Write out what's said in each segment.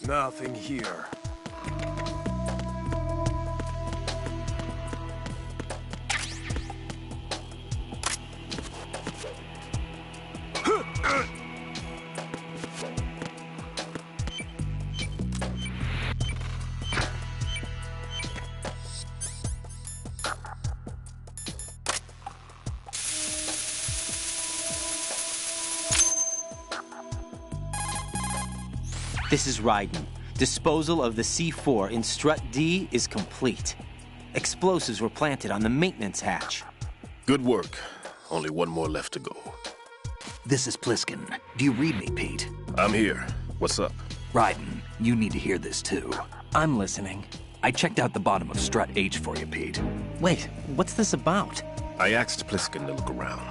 Nothing here. This is Raiden. Disposal of the C4 in Strut D is complete. Explosives were planted on the maintenance hatch. Good work. Only one more left to go. This is Pliskin. Do you read me, Pete? I'm here. What's up? Raiden, you need to hear this too. I'm listening. I checked out the bottom of Strut H for you, Pete. Wait, what's this about? I asked Pliskin to look around.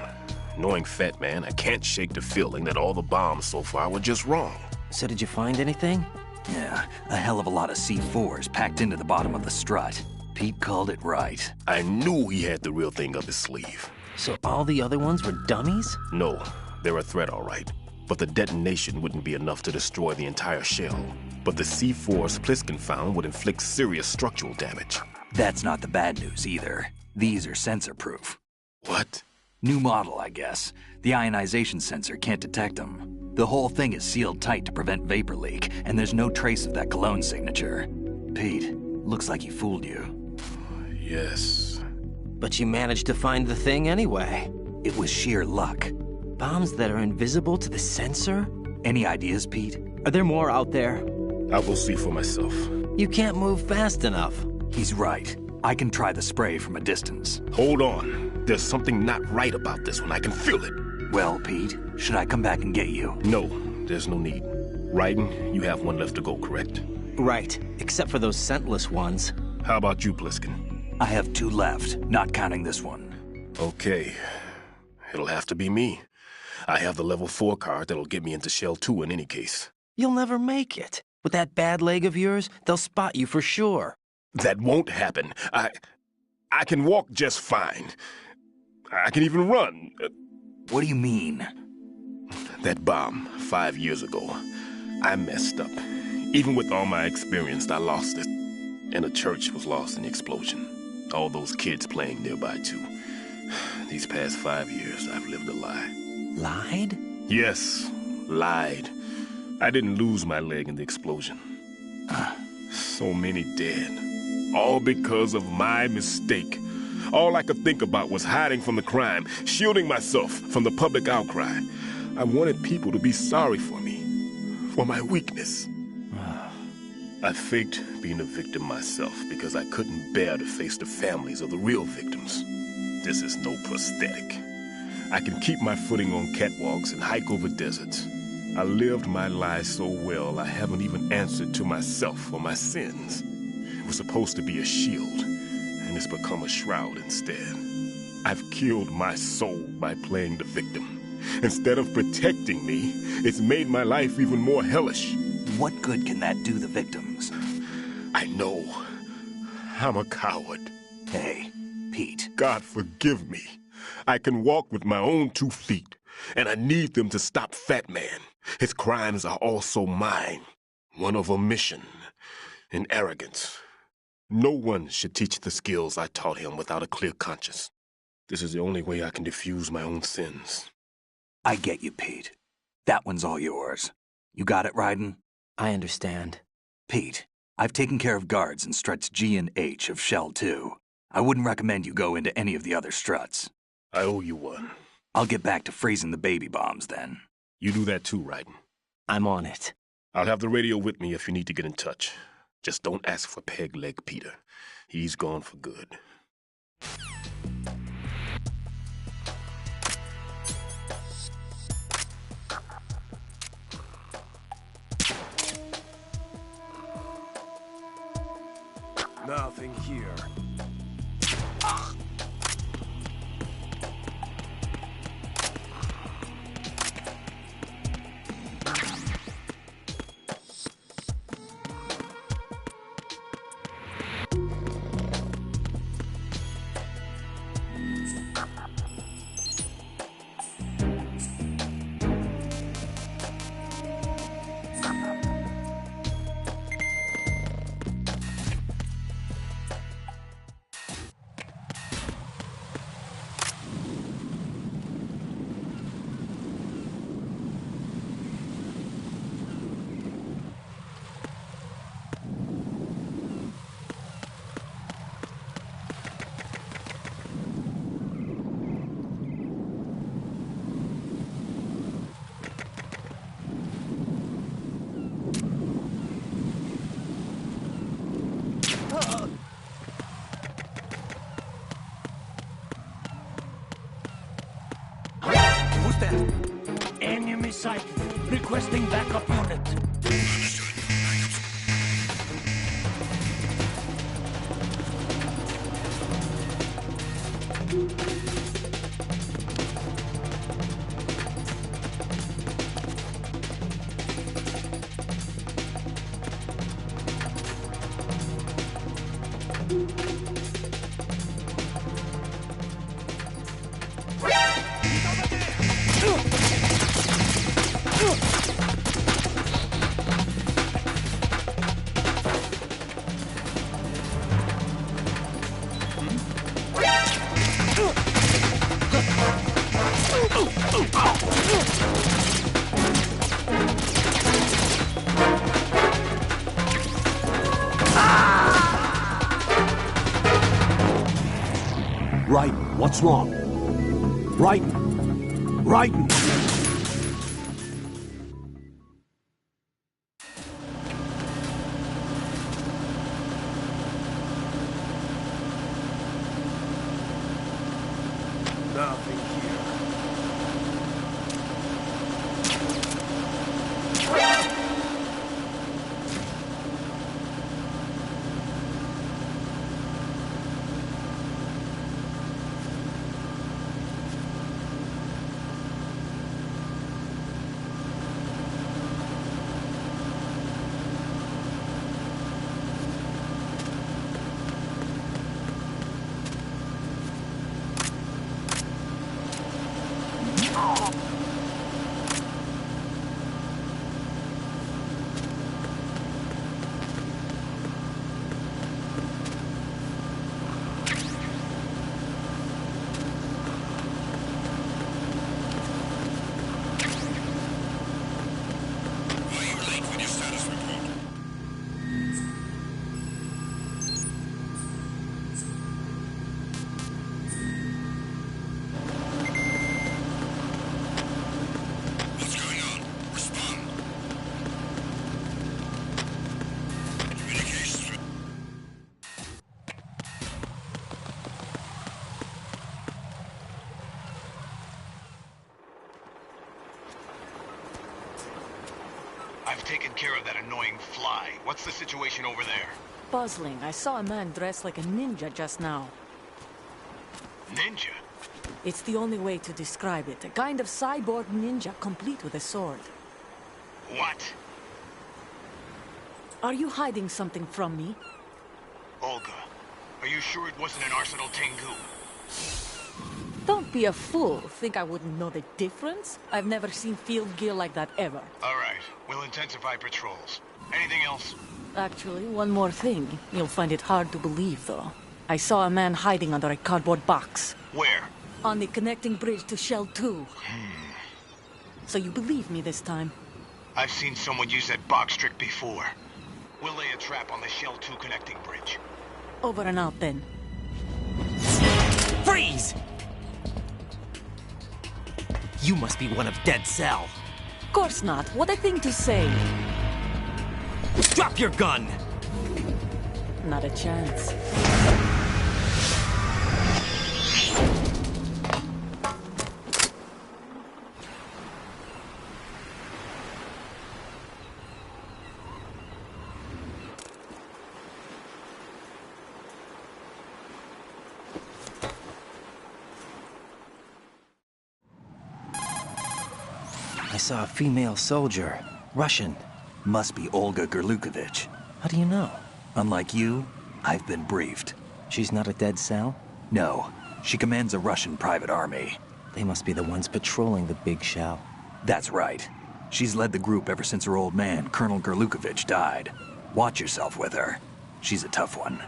Knowing Fat Man, I can't shake the feeling that all the bombs so far were just wrong. So did you find anything? Yeah, a hell of a lot of C4s packed into the bottom of the strut. Pete called it right. I knew he had the real thing up his sleeve. So all the other ones were dummies? No, they're a threat, all right. But the detonation wouldn't be enough to destroy the entire shell. But the C4s Pliskin found would inflict serious structural damage. That's not the bad news either. These are sensor-proof. What? New model, I guess. The ionization sensor can't detect them. The whole thing is sealed tight to prevent vapor leak, and there's no trace of that cologne signature. Pete, looks like he fooled you. Yes. But you managed to find the thing anyway. It was sheer luck. Bombs that are invisible to the sensor? Any ideas, Pete? Are there more out there? I'll go see for myself. You can't move fast enough. He's right. I can try the spray from a distance. Hold on. There's something not right about this one. I can feel it. Well, Pete, should I come back and get you? No, there's no need. Raiden, you have one left to go, correct? Right, except for those scentless ones. How about you, Pliskin? I have 2 left, not counting this one. Okay. It'll have to be me. I have the level 4 card that'll get me into Shell 2 in any case. You'll never make it. With that bad leg of yours, they'll spot you for sure. That won't happen. I can walk just fine. I can even run. What do you mean? That bomb, 5 years ago. I messed up. Even with all my experience, I lost it. And the church was lost in the explosion. All those kids playing nearby, too. These past 5 years, I've lived a lie. Lied? Yes, lied. I didn't lose my leg in the explosion. So many dead. All because of my mistake. All I could think about was hiding from the crime, shielding myself from the public outcry. I wanted people to be sorry for me, for my weakness. I faked being a victim myself because I couldn't bear to face the families of the real victims. This is no prosthetic. I can keep my footing on catwalks and hike over deserts. I lived my lie so well I haven't even answered to myself for my sins. It was supposed to be a shield, and it's become a shroud instead. I've killed my soul by playing the victim. Instead of protecting me, it's made my life even more hellish. What good can that do the victims? I know. I'm a coward. Hey, Pete. God forgive me. I can walk with my own 2 feet, and I need them to stop Fat Man. His crimes are also mine. One of omission and arrogance. No one should teach the skills I taught him without a clear conscience. This is the only way I can diffuse my own sins. I get you, Pete. That one's all yours. You got it, Raiden? I understand. Pete, I've taken care of guards in struts G and H of Shell 2. I wouldn't recommend you go into any of the other struts. I owe you one. I'll get back to freezing the baby bombs then. You do that too, Raiden. I'm on it. I'll have the radio with me if you need to get in touch. Just don't ask for Peg Leg Peter. He's gone for good. Nothing here. sighted. Requesting backup unit. Right, what's wrong? Right, right. Nothing here. I've taken care of that annoying fly. What's the situation over there? Puzzling. I saw a man dressed like a ninja just now. Ninja? It's the only way to describe it. A kind of cyborg ninja complete with a sword. What? Are you hiding something from me? Olga, are you sure it wasn't an Arsenal Tengu? Don't be a fool. Think I wouldn't know the difference? I've never seen field gear like that ever. All right, we'll intensify patrols. Anything else? Actually, one more thing. You'll find it hard to believe, though. I saw a man hiding under a cardboard box. Where? On the connecting bridge to Shell 2. So you believe me this time? I've seen someone use that box trick before. We'll lay a trap on the Shell 2 connecting bridge. Over and out, then. Freeze! You must be one of Dead Cell. Of course not. What a thing to say. Drop your gun! Not a chance. I saw a female soldier. Russian. Must be Olga Gerlukovich. How do you know? Unlike you, I've been briefed. She's not a Dead Cell? No, she commands a Russian private army. They must be the ones patrolling the big shell. That's right. She's led the group ever since her old man, Colonel Gerlukovich, died. Watch yourself with her. She's a tough one.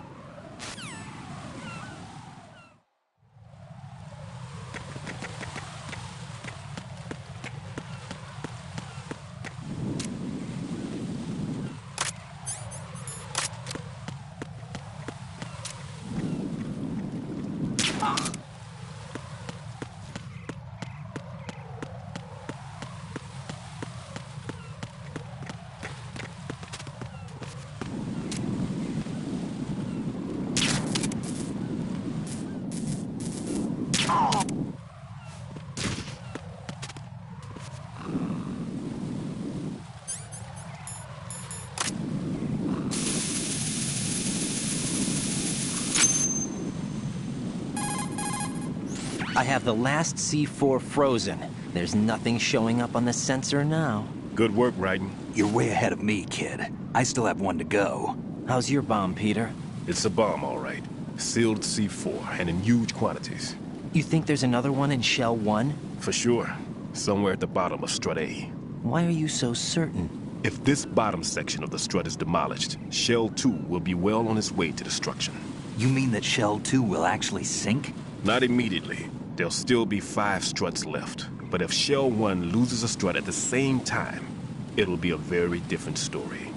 I have the last C4 frozen. There's nothing showing up on the sensor now. Good work, Raiden. You're way ahead of me, kid. I still have one to go. How's your bomb, Peter? It's a bomb, all right. Sealed C4, and in huge quantities. You think there's another one in Shell 1? For sure. Somewhere at the bottom of Strut A. Why are you so certain? If this bottom section of the strut is demolished, Shell 2 will be well on its way to destruction. You mean that Shell 2 will actually sink? Not immediately. There'll still be 5 struts left. But if Shell 1 loses a strut at the same time, it'll be a very different story.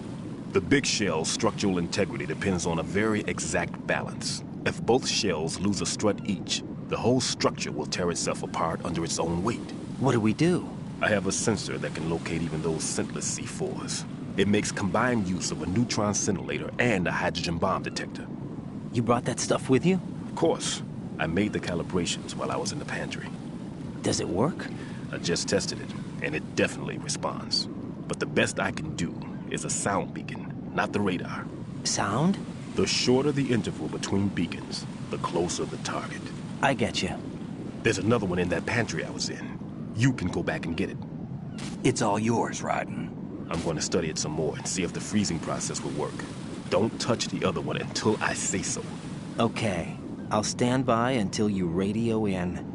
The big shell's structural integrity depends on a very exact balance. If both shells lose a strut each, the whole structure will tear itself apart under its own weight. What do we do? I have a sensor that can locate even those scentless C4s. It makes combined use of a neutron scintillator and a hydrogen bomb detector. You brought that stuff with you? Of course. I made the calibrations while I was in the pantry. Does it work? I just tested it, and it definitely responds. But the best I can do is a sound beacon, not the radar. Sound? The shorter the interval between beacons, the closer the target. I get you. There's another one in that pantry I was in. You can go back and get it. It's all yours, Raiden. I'm going to study it some more and see if the freezing process will work. Don't touch the other one until I say so. Okay. I'll stand by until you radio in.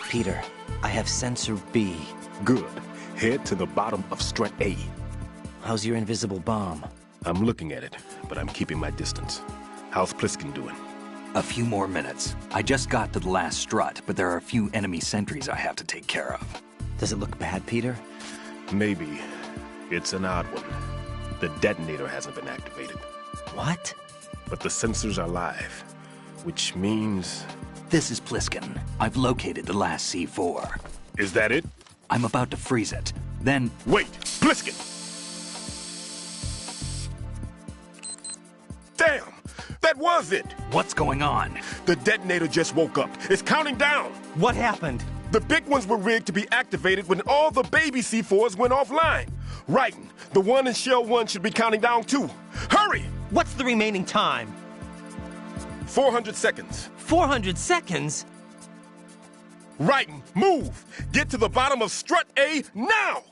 Peter, I have sensor B. Good. Head to the bottom of Strut A. How's your invisible bomb? I'm looking at it, but I'm keeping my distance. How's Pliskin doing? A few more minutes. I just got to the last strut, but there are a few enemy sentries I have to take care of. Does it look bad, Peter? Maybe. It's an odd one. The detonator hasn't been activated. What? But the sensors are live, which means... This is Pliskin. I've located the last C4. Is that it? I'm about to freeze it. Then... Wait! Pliskin! Damn! That was it! What's going on? The detonator just woke up. It's counting down! What happened? The big ones were rigged to be activated when all the baby C4s went offline. Raiden, the one in Shell 1 should be counting down too. Hurry! What's the remaining time? 400 seconds. 400 seconds? Raiden, move! Get to the bottom of Strut A now!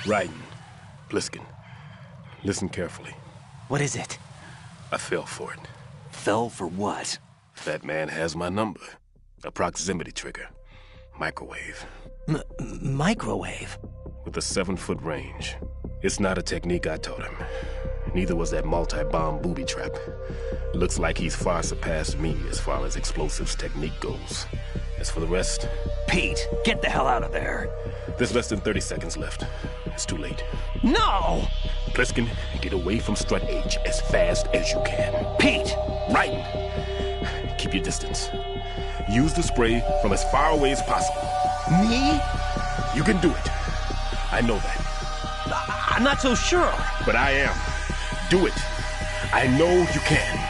Raiden, Pliskin, listen carefully. What is it? I fell for it. Fell for what? That man has my number. A proximity trigger. Microwave. Microwave? With a 7-foot range. It's not a technique I taught him. Neither was that multi-bomb booby trap. Looks like he's far surpassed me as far as explosives technique goes. As for the rest... Pete, get the hell out of there. There's less than 30 seconds left. It's too late. No! Pliskin, get away from Strut H as fast as you can. Pete! Raiden, keep your distance. Use the spray from as far away as possible. Me? You can do it. I know that. I'm not so sure. But I am. Do it. I know you can.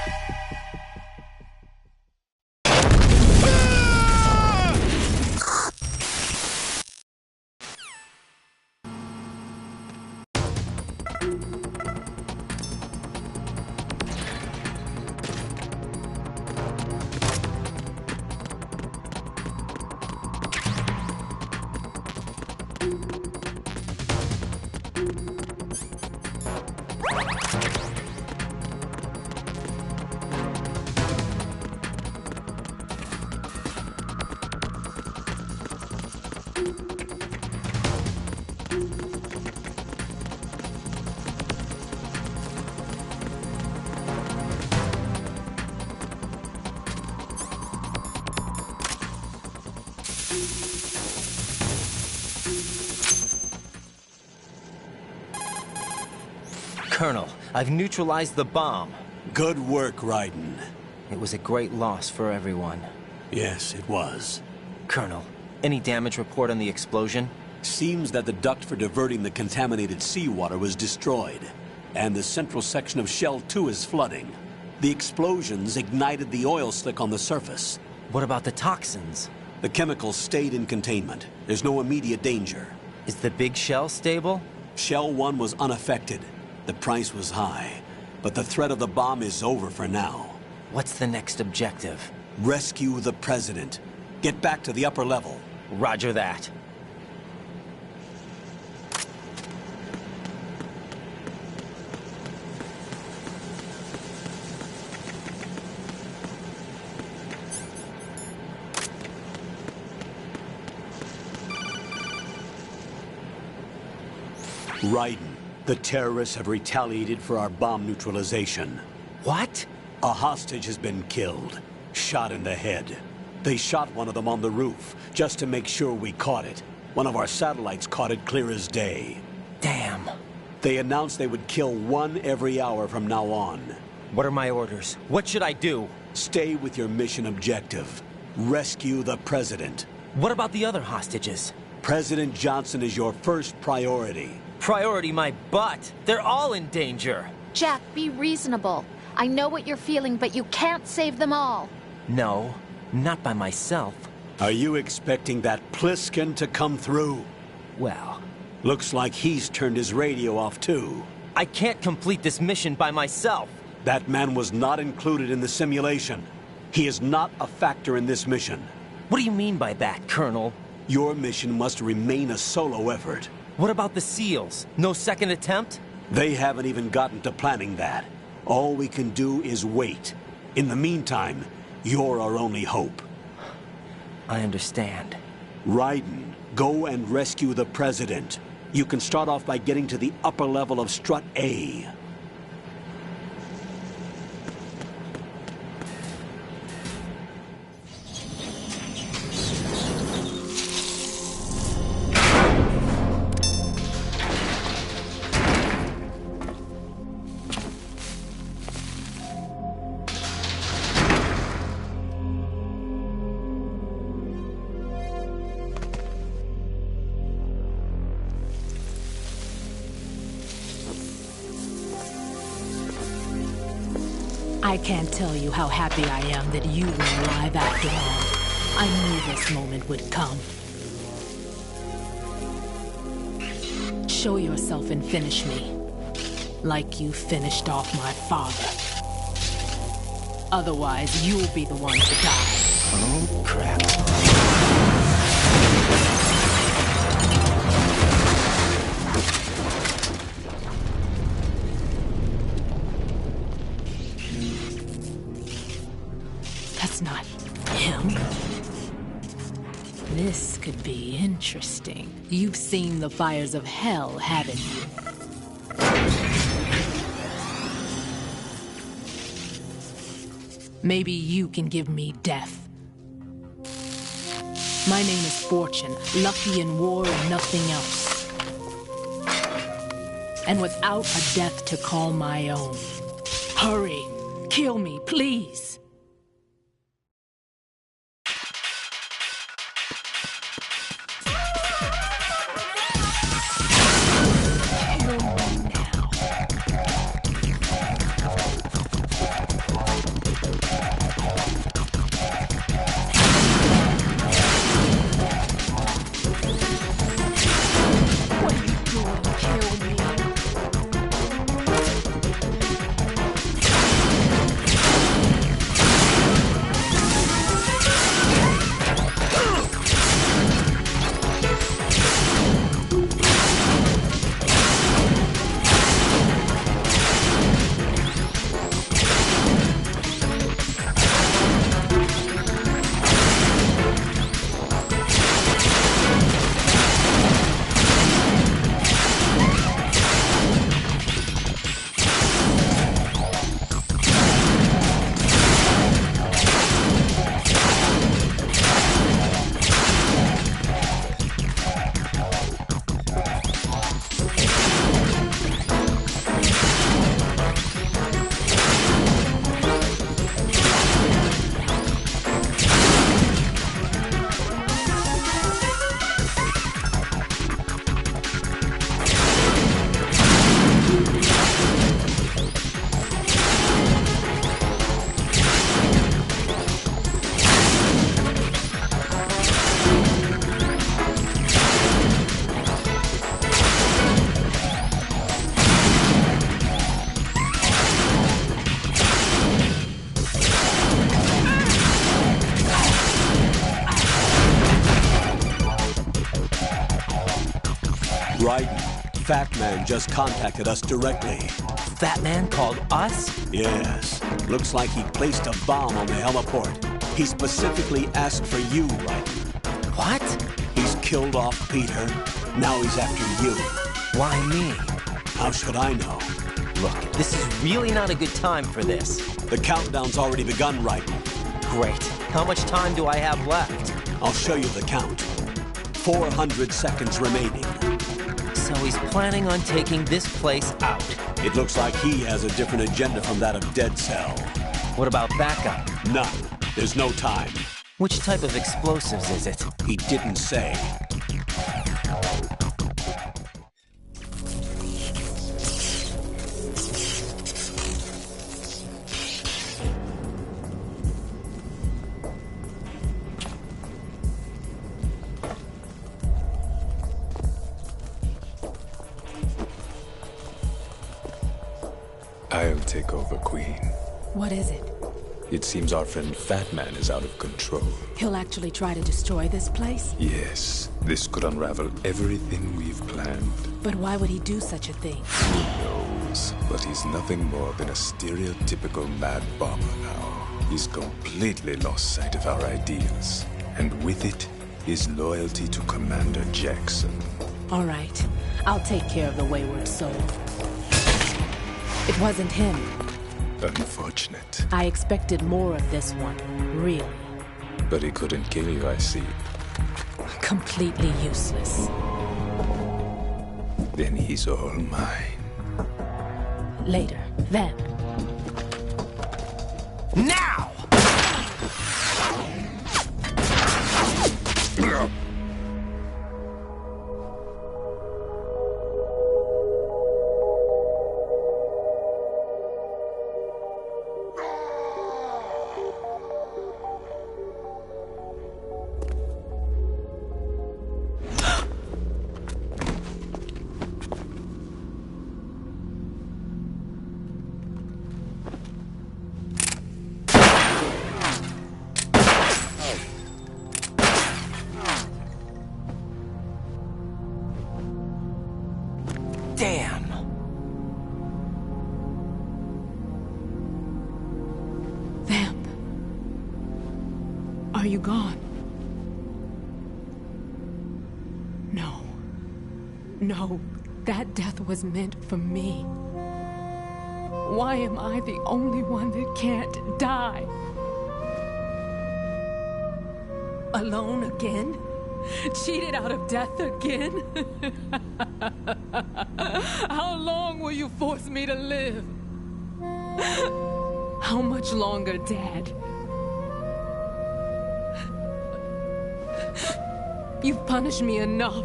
Colonel, I've neutralized the bomb. Good work, Raiden. It was a great loss for everyone. Yes, it was. Colonel, any damage report on the explosion? Seems that the duct for diverting the contaminated seawater was destroyed, and the central section of Shell 2 is flooding. The explosions ignited the oil slick on the surface. What about the toxins? The chemicals stayed in containment. There's no immediate danger. Is the big shell stable? Shell 1 was unaffected. The price was high, but the threat of the bomb is over for now. What's the next objective? Rescue the President. Get back to the upper level. Roger that. Raiden, the terrorists have retaliated for our bomb neutralization. What? A hostage has been killed, shot in the head. They shot one of them on the roof, just to make sure we caught it. One of our satellites caught it clear as day. Damn. They announced they would kill one every hour from now on. What are my orders? What should I do? Stay with your mission objective. Rescue the President. What about the other hostages? President Johnson is your first priority. Priority my butt. They're all in danger. Jack, be reasonable. I know what you're feeling, but you can't save them all. No, not by myself. Are you expecting that Pliskin to come through? Well, looks like he's turned his radio off too. I can't complete this mission by myself. That man was not included in the simulation. He is not a factor in this mission. What do you mean by that, Colonel? Your mission must remain a solo effort. What about the SEALs? No second attempt? They haven't even gotten to planning that. All we can do is wait. In the meantime, you're our only hope. I understand. Raiden, Go and rescue the President. You can start off by getting to the upper level of Strut A. I can't tell you how happy I am that you were alive after all. I knew this moment would come. Show yourself and finish me. Like you finished off my father. Otherwise, you'll be the one to die. Oh, crap. That's not him. This could be interesting. You've seen the fires of hell, haven't you? Maybe you can give me death. My name is Fortune, lucky in war and nothing else. And without a death to call my own. Hurry, kill me, please. Right. Fat Man just contacted us directly. Fat Man called us? Yes. Looks like he placed a bomb on the heliport. He specifically asked for you, right? What? He's killed off Peter. Now he's after you. Why me? How should I know? Look, this is really not a good time for this. The countdown's already begun, right? Great. How much time do I have left? I'll show you the count. 400 seconds remaining. So he's planning on taking this place out. It looks like he has a different agenda from that of Dead Cell. What about backup? None. There's no time. Which type of explosives is it? He didn't say. I'll take over, Queen. What is it? It seems our friend Fat Man is out of control. He'll actually try to destroy this place? Yes, this could unravel everything we've planned. But why would he do such a thing? Who knows? But he's nothing more than a stereotypical mad bomber now. He's completely lost sight of our ideals. And with it, His loyalty to Commander Jackson. All right. I'll take care of the wayward soul. It wasn't him. Unfortunate. I expected more of this one, really. But he couldn't kill you, I see. Completely useless. Then he's all mine. Later, then. Now! Damn! Vamp. Are you gone? No. No, that death was meant for me. Why am I the only one that can't die? Alone again? Cheated out of death again? How long will you force me to live? How much longer, Dad? You've punished me enough.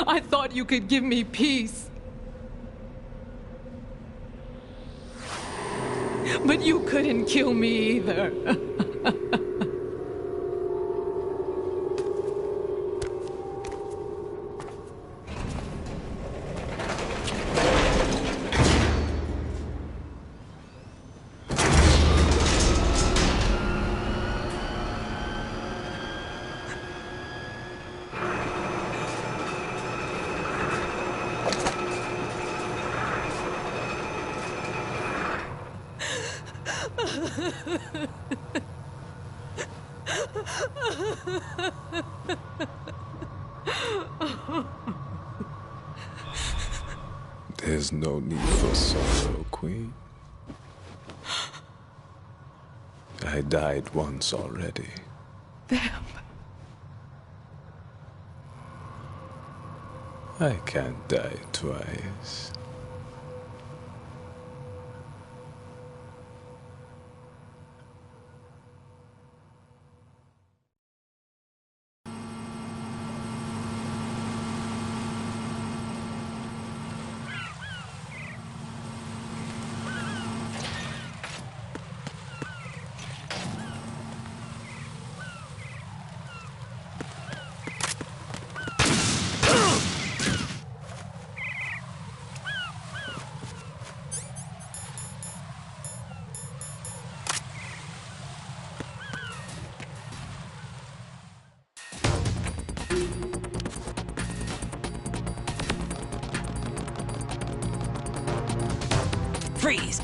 I thought you could give me peace. But you couldn't kill me either. There's no need for sorrow, Queen. I died once already. Vamp. I can't die twice. Freeze!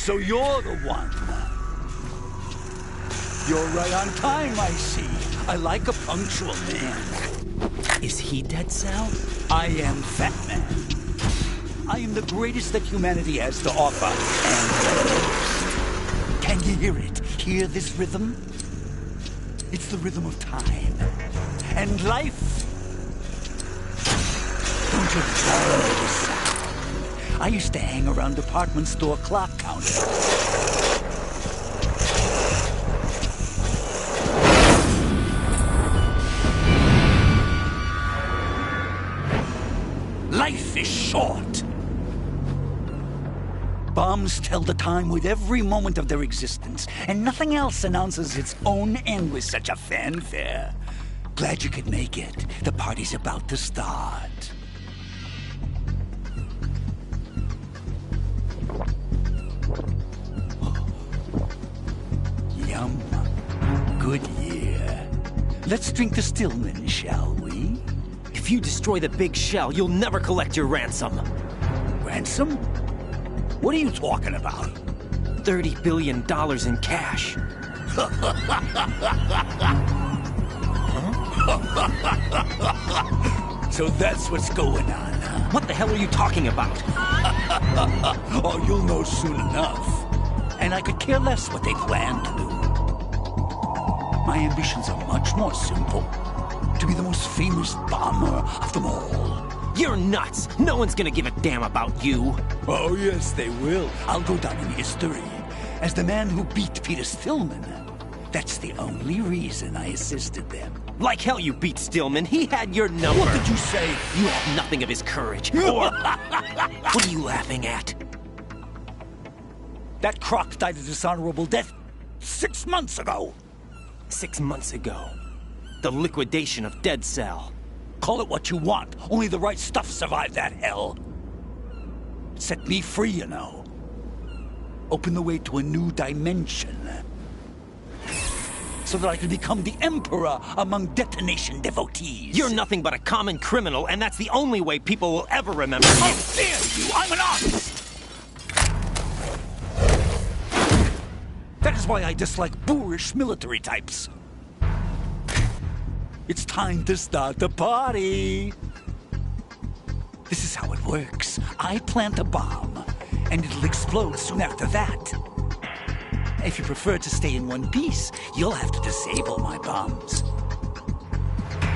So you're the one. You're right on time, I see. I like a punctual man. Is he Dead Cell? I am Fat Man. I am the greatest that humanity has to offer, and the most. Can you hear it? Hear this rhythm? It's the rhythm of time. And life. Don't you love this sound? I used to hang around department store clock counters. Life is short. Bombs tell the time with every moment of their existence, and nothing else announces its own end with such a fanfare. Glad you could make it. The party's about to start. Yum. Good year. Let's drink the Stillman, shall we? If you destroy the big shell, you'll never collect your ransom. Ransom? What are you talking about? $30 billion in cash. So that's what's going on, huh? What the hell are you talking about? Oh, you'll know soon enough. And I could care less what they plan to do. My ambitions are much more simple. To be the most famous bomber of them all. You're nuts! No one's gonna give a damn about you! Oh, yes, they will. I'll go down in history as the man who beat Peter Stillman. That's the only reason I assisted them. Like hell you beat Stillman. He had your number. What did you say? You have nothing of his courage. Or... What are you laughing at? That croc died a dishonorable death 6 months ago. 6 months ago. The liquidation of Dead Cell. Call it what you want. Only the right stuff survived that hell. Set me free, you know. Open the way to a new dimension. So that I can become the emperor among detonation devotees. You're nothing but a common criminal, and that's the only way people will ever remember you. How dare you! I'm an artist! That is why I dislike boorish military types. It's time to start the party. This is how it works. I plant a bomb, and it'll explode soon after that. If you prefer to stay in one piece, you'll have to disable my bombs.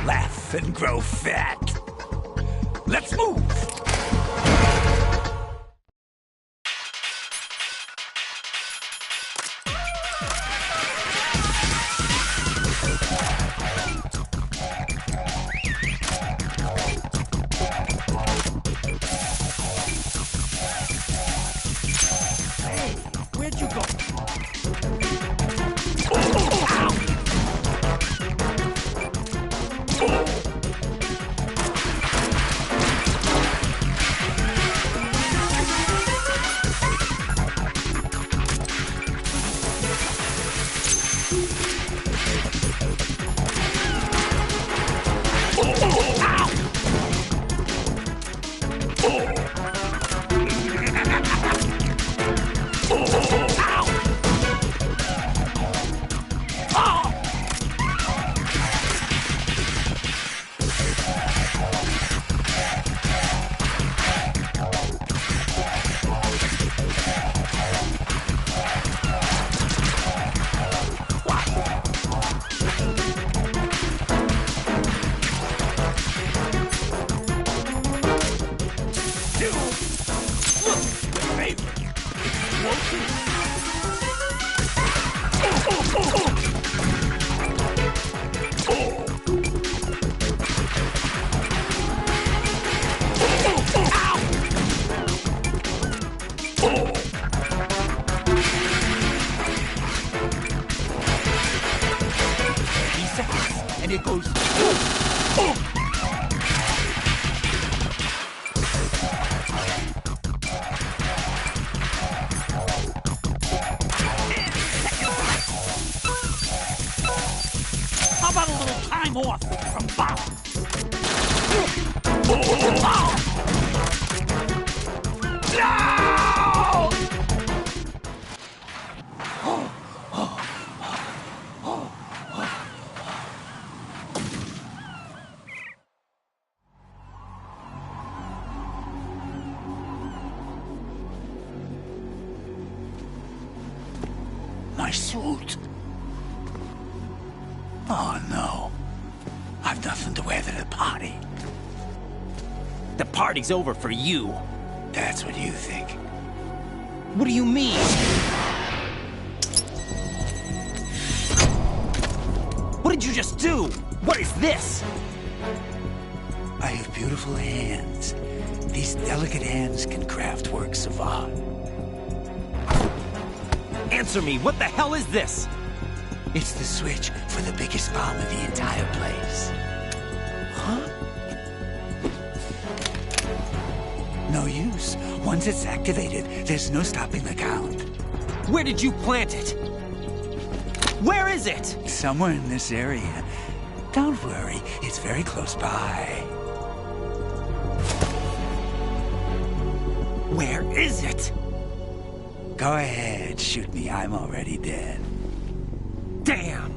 Laugh and grow fat. Let's move! Where'd you go? And it goes... How about a little time off from bombs? my suit. Oh, no. I've nothing to wear to the party. The party's over for you. That's what you think. What do you mean? What did you just do? What is this? I have beautiful hands. These delicate hands can craft works of art. Answer me, what the hell is this? It's the switch for the biggest bomb in the entire place. Huh? No use. Once it's activated, there's no stopping the count. Where did you plant it? Where is it? Somewhere in this area. Don't worry, it's very close by. Where is it? Go ahead, shoot me. I'm already dead. Damn!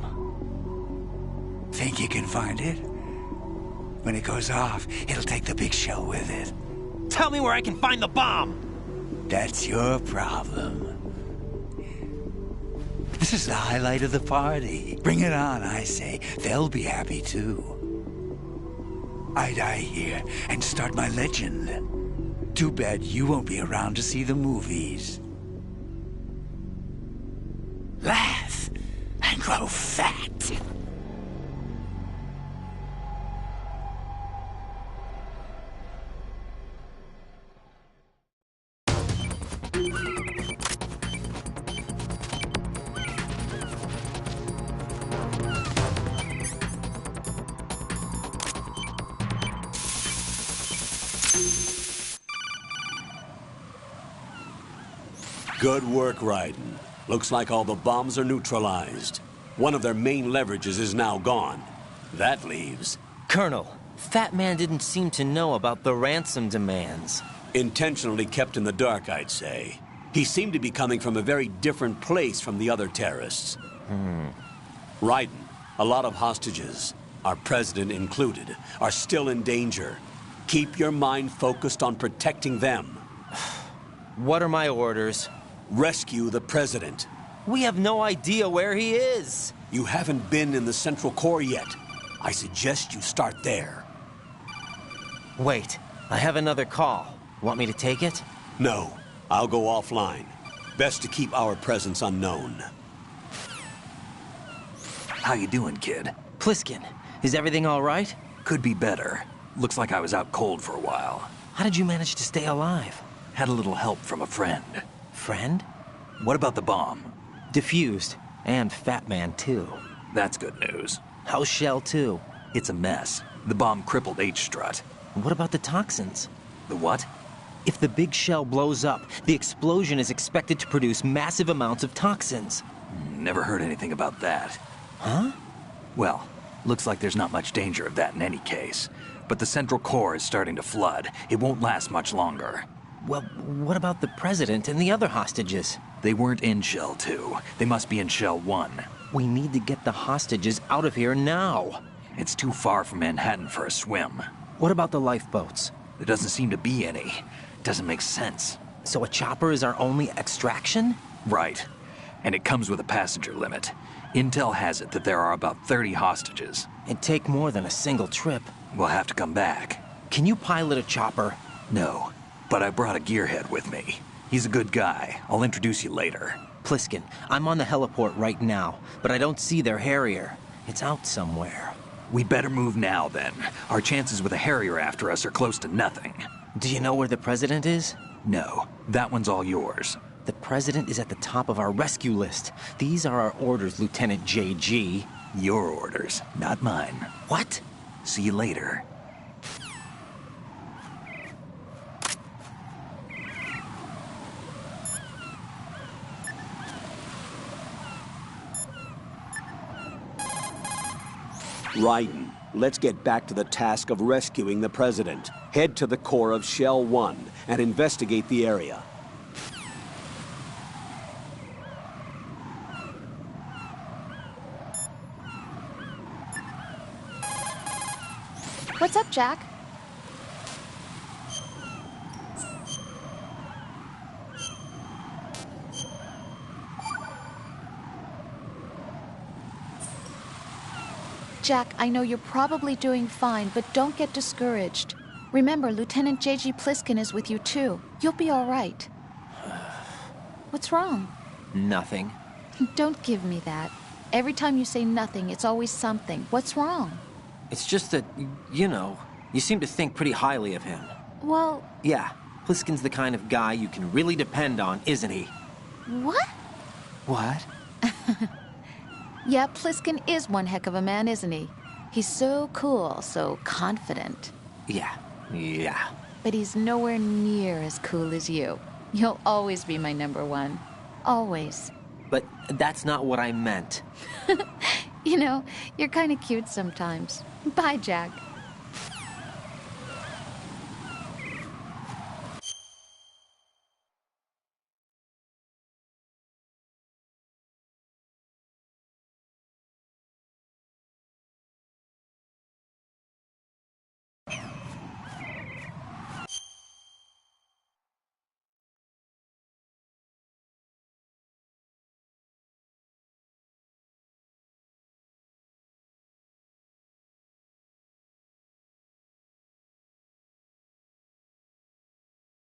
Think you can find it? When it goes off, it'll take the big shell with it. Tell me where I can find the bomb! That's your problem. This is the highlight of the party. Bring it on, I say. They'll be happy too. I die here and start my legend. Too bad you won't be around to see the movies. Laugh and grow fat. Good work, Raiden. Looks like all the bombs are neutralized. One of their main leverages is now gone. That leaves... Colonel, Fat Man didn't seem to know about the ransom demands. Intentionally kept in the dark, I'd say. He seemed to be coming from a very different place from the other terrorists. Raiden, a lot of hostages, our president included, are still in danger. Keep your mind focused on protecting them. What are my orders? Rescue the president. We have no idea where he is. You haven't been in the Central Core yet. I suggest you start there. Wait, I have another call. Want me to take it? No, I'll go offline. Best to keep our presence unknown. How you doing, kid? Pliskin, is everything all right? Could be better. Looks like I was out cold for a while. How did you manage to stay alive? Had a little help from a friend. Friend? What about the bomb? Defused. And Fat Man, too. That's good news. How's Shell 2? It's a mess. The bomb crippled H-Strut. What about the toxins? The what? If the big shell blows up, the explosion is expected to produce massive amounts of toxins. Never heard anything about that. Huh? Well, looks like there's not much danger of that in any case. But the Central Core is starting to flood. It won't last much longer. Well, what about the president and the other hostages? They weren't in Shell 2. They must be in Shell 1. We need to get the hostages out of here now. It's too far from Manhattan for a swim. What about the lifeboats? There doesn't seem to be any. Doesn't make sense. So a chopper is our only extraction? Right. And it comes with a passenger limit. Intel has it that there are about 30 hostages. It'd take more than a single trip. We'll have to come back. Can you pilot a chopper? No, but I brought a gearhead with me. He's a good guy. I'll introduce you later. Pliskin, I'm on the heliport right now, but I don't see their Harrier. It's out somewhere. We'd better move now, then. Our chances with a Harrier after us are close to nothing. Do you know where the president is? No, that one's all yours. The president is at the top of our rescue list. These are our orders, Lieutenant JG. Your orders, not mine. What? See you later. Raiden, let's get back to the task of rescuing the president. Head to the core of Shell 1 and investigate the area. What's up, Jack? Jack, I know you're probably doing fine, but don't get discouraged. Remember, Lieutenant J.G. Pliskin is with you, too. You'll be all right. What's wrong? Nothing. Don't give me that. Every time you say nothing, it's always something. What's wrong? It's just that, you know, you seem to think pretty highly of him. Well... Yeah, Pliskin's the kind of guy you can really depend on, isn't he? What? What? Yeah, Pliskin is one heck of a man, isn't he? He's so cool, so confident. Yeah. But he's nowhere near as cool as you. You'll always be my number one. Always. But that's not what I meant. You know, you're kind of cute sometimes. Bye, Jack.